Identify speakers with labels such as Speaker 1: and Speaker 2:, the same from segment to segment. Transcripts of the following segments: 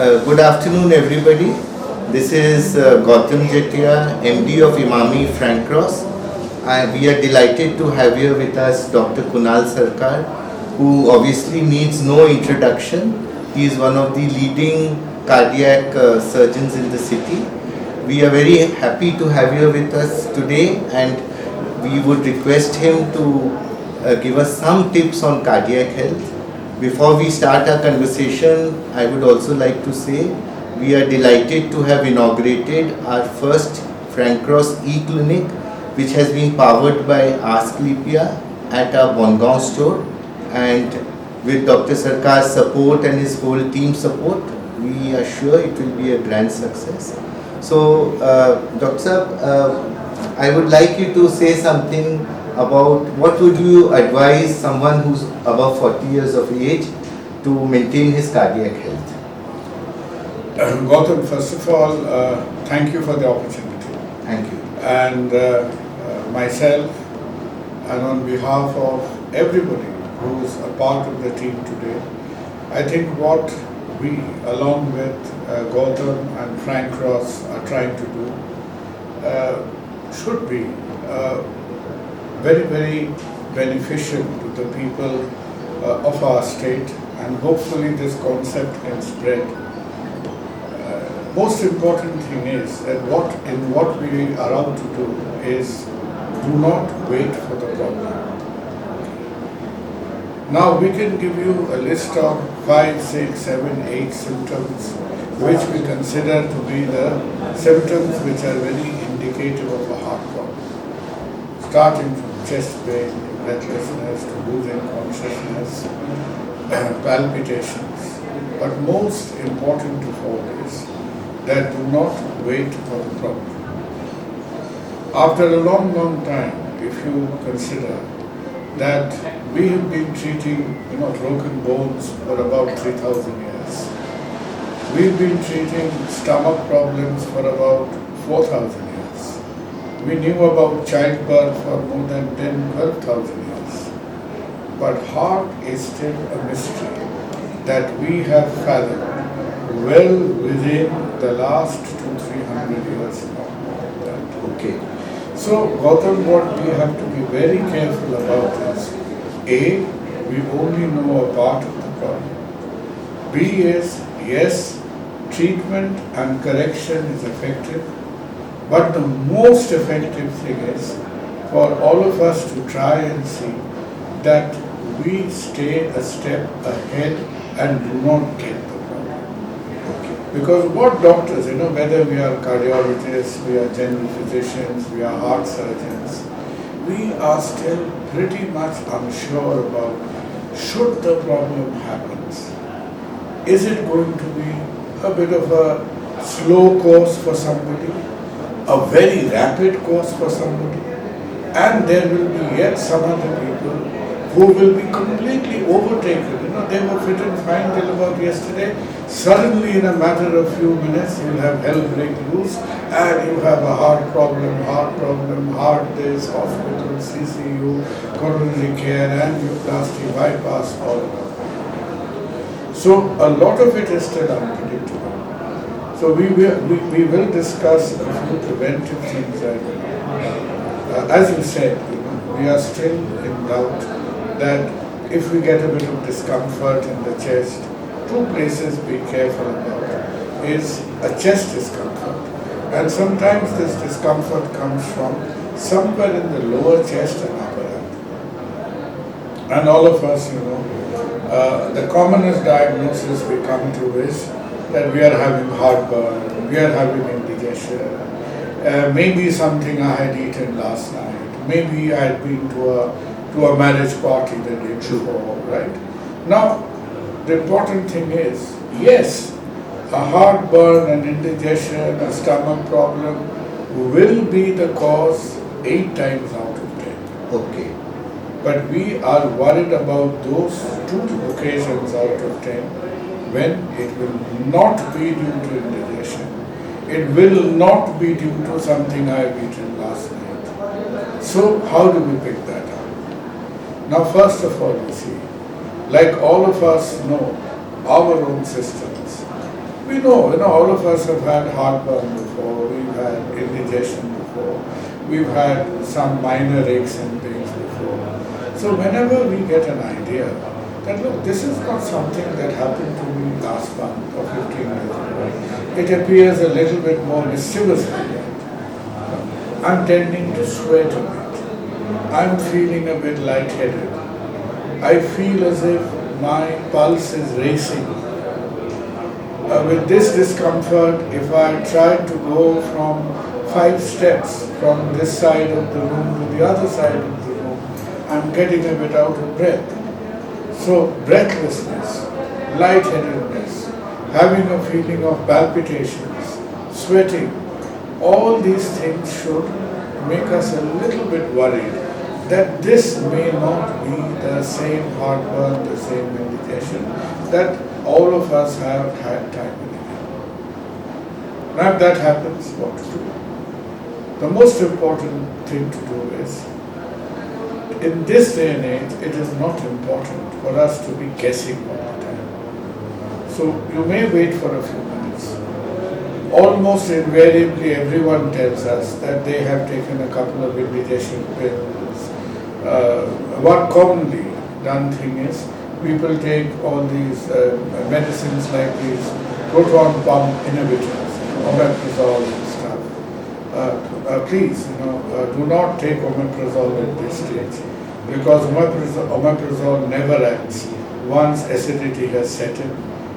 Speaker 1: Good afternoon, everybody. This is Gautam Jetia, MD of Imami Frank Cross. We are delighted to have here with us Dr. Kunal Sarkar, who obviously needs no introduction. He is one of the leading cardiac surgeons in the city. We are very happy to have you with us today, and we would request him to give us some tips on cardiac health. Before we start our conversation, I would also like to say we are delighted to have inaugurated our first Frank Cross e-clinic, which has been powered by Asklepios at our Bongaon store. And with Dr. Sarkar's support and his whole team support, we are sure it will be a grand success. So, Dr. I would like you to say something about what would you advise someone who's above 40 years of age to maintain his cardiac health?
Speaker 2: Gautam, first of all, thank you for the opportunity.
Speaker 1: Thank you.
Speaker 2: And myself, and on behalf of everybody who is a part of the team today, I think what we, along with Gautam and Frank Cross, are trying to do should be very, very beneficial to the people of our state, and hopefully this concept can spread. Most important thing is that what we are out to do is do not wait for the problem. Now we can give you a list of 5, 6, 7, 8 symptoms which we consider to be the symptoms which are very indicative of a heart problem. Starting from chest pain, breathlessness, to losing consciousness, palpitations. But most important of all is that do not wait for the problem. After a long, long time, if you consider that we have been treating broken bones for about 3,000 years. We've been treating stomach problems for about 4,000 years. We knew about childbirth for more than 10, 12,000 years. But heart is still a mystery that we have fathomed well within the last 200-300 years now.
Speaker 1: Okay.
Speaker 2: So, Gautam, what we have to be very careful about is, A, we only know a part of the problem. B is, yes, treatment and correction is effective, but the most effective thing is for all of us to try and see that we stay a step ahead and do not get the problem. Because what doctors, whether we are cardiologists, we are general physicians, we are heart surgeons, we are still pretty much unsure about should the problem happens. Is it going to be a bit of a slow course for somebody, a very rapid course for somebody, and there will be yet some other people who will be completely overtaken. They were fit and fine till about yesterday. Suddenly, in a matter of few minutes, you'll have hell break loose, and you have a heart problem, heart this, hospital, CCU, coronary care, angioplasty, bypass, all of that. So, a lot of it is still unpredictable. So, we will discuss a few preventive things. As you said, we are still in doubt that if we get a bit of discomfort in the chest, two places be careful about is a chest discomfort. And sometimes this discomfort comes from somewhere in the lower chest and upper abdomen. And all of us, the commonest diagnosis we come to is that we are having heartburn, we are having indigestion, maybe something I had eaten last night, maybe I had been to a marriage party the day before, right? Now, the important thing is, yes, a heartburn, an indigestion, a stomach problem will be the cause 8 times out of 10.
Speaker 1: Okay.
Speaker 2: But we are worried about those 2 occasions out of 10 when it will not be due to indigestion. It will not be due to something I have eaten last night. So how do we pick that up? Now, first of all, you see, like all of us know our own systems, We know, all of us have had heartburn before, we've had indigestion before, we've had some minor aches and pains before. So whenever we get an idea that, look, this is not something that happened to me last month or 15 years ago, it appears a little bit more mischievous than that. I'm tending to sweat a bit. I'm feeling a bit lightheaded. I feel as if my pulse is racing. With this discomfort, if I try to go from 5 steps from this side of the room to the other side of the room, I'm getting a bit out of breath. So breathlessness, lightheadedness, having a feeling of palpitations, sweating, all these things should make us a little bit worried that this may not be the same heartburn, the same indication that all of us have had time and again. Now if that happens, what to do? The most important thing to do is, in this day and age, it is not important for us to be guessing all the time. So you may wait for a few minutes. Almost invariably everyone tells us that they have taken a couple of indigestion pills. One commonly done thing is people take all these medicines like these proton pump inhibitors, omeprazole and stuff. Please, do not take omeprazole at this stage, because omeprazole never acts once acidity has set in.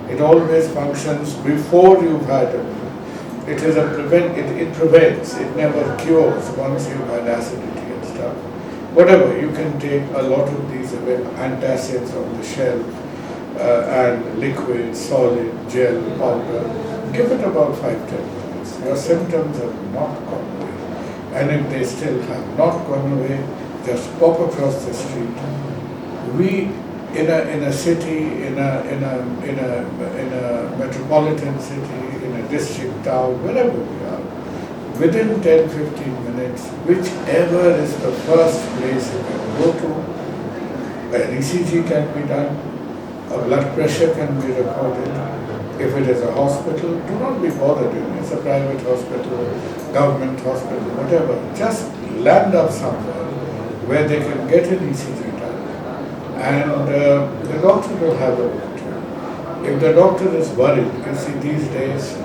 Speaker 2: It always functions before you've had it. It prevents, it never cures once you've had acidity and stuff. Whatever, you can take a lot of these antacids on the shelf and liquid, solid, gel, powder. Give it about 5-10 minutes. Your symptoms have not gone away. And if they still have not gone away, just pop across the street. We in a city, in a metropolitan city, in a district town, wherever we are, within 10-15 minutes, whichever is the first place you can go to, an ECG can be done, a blood pressure can be recorded. If it is a hospital, do not be bothered. It's a private hospital, government hospital, whatever. Just land up somewhere where they can get an ECG done, and the doctor will have a look at you. If the doctor is worried, you see these days,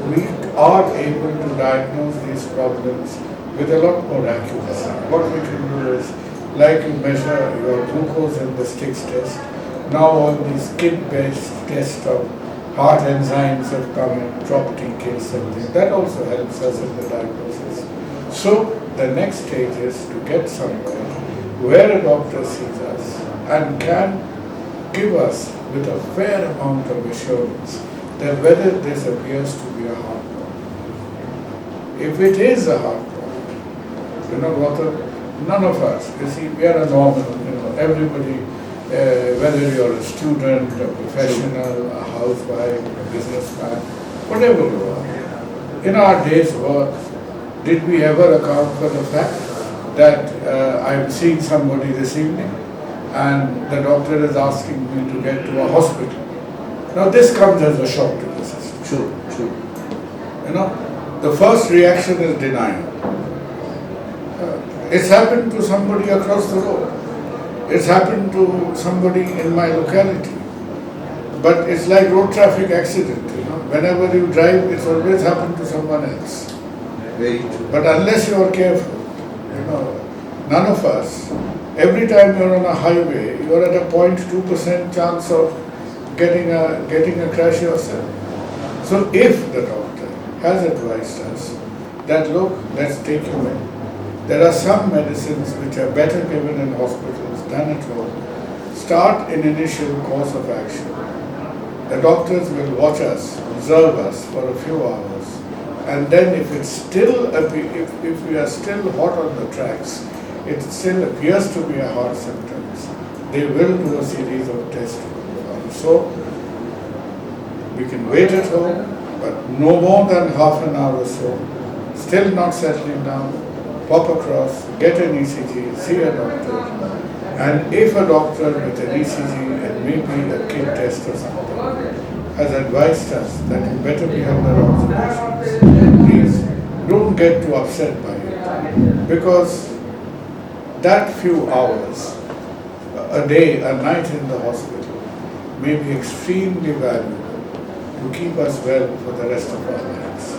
Speaker 2: we are able to diagnose these problems with a lot more accuracy. What we can do is, like you measure your glucose in the sticks test, now all these kit-based tests of heart enzymes have come in, Troponin kits and things. That also helps us in the diagnosis. So the next stage is to get somewhere where a doctor sees us and can give us with a fair amount of assurance that whether this appears to be a heart problem. If it is a heart problem, none of us, you see, we are a normal, everybody, whether you're a student, a professional, a housewife, a businessman, whatever you are, in our day's work, did we ever account for the fact that I'm seeing somebody this evening and the doctor is asking me to get to a hospital? Now this comes as a shock to the system.
Speaker 1: True.
Speaker 2: The first reaction is denial. It's happened to somebody across the road. It's happened to somebody in my locality. But it's like road traffic accident, Whenever you drive, it's always happened to someone else.
Speaker 1: Very true.
Speaker 2: But unless you are careful, none of us, every time you're on a highway, you're at a 0.2% chance of getting a crash yourself. So if the doctor has advised us that, look, let's take you in. There are some medicines which are better given in hospitals than at home. Start an initial course of action. The doctors will watch us, observe us for a few hours, and then if we are still hot on the tracks, it still appears to be a heart symptoms, they will do a series of tests. So we can wait at home, but no more than half an hour or so, still not settling down, pop across, get an ECG, see a doctor, and if a doctor with an ECG and maybe a kit test or something has advised us that you better be under observation. Please don't get too upset by it, because that few hours, a day, a night in the hospital may be extremely valuable to keep us well for the rest of our lives.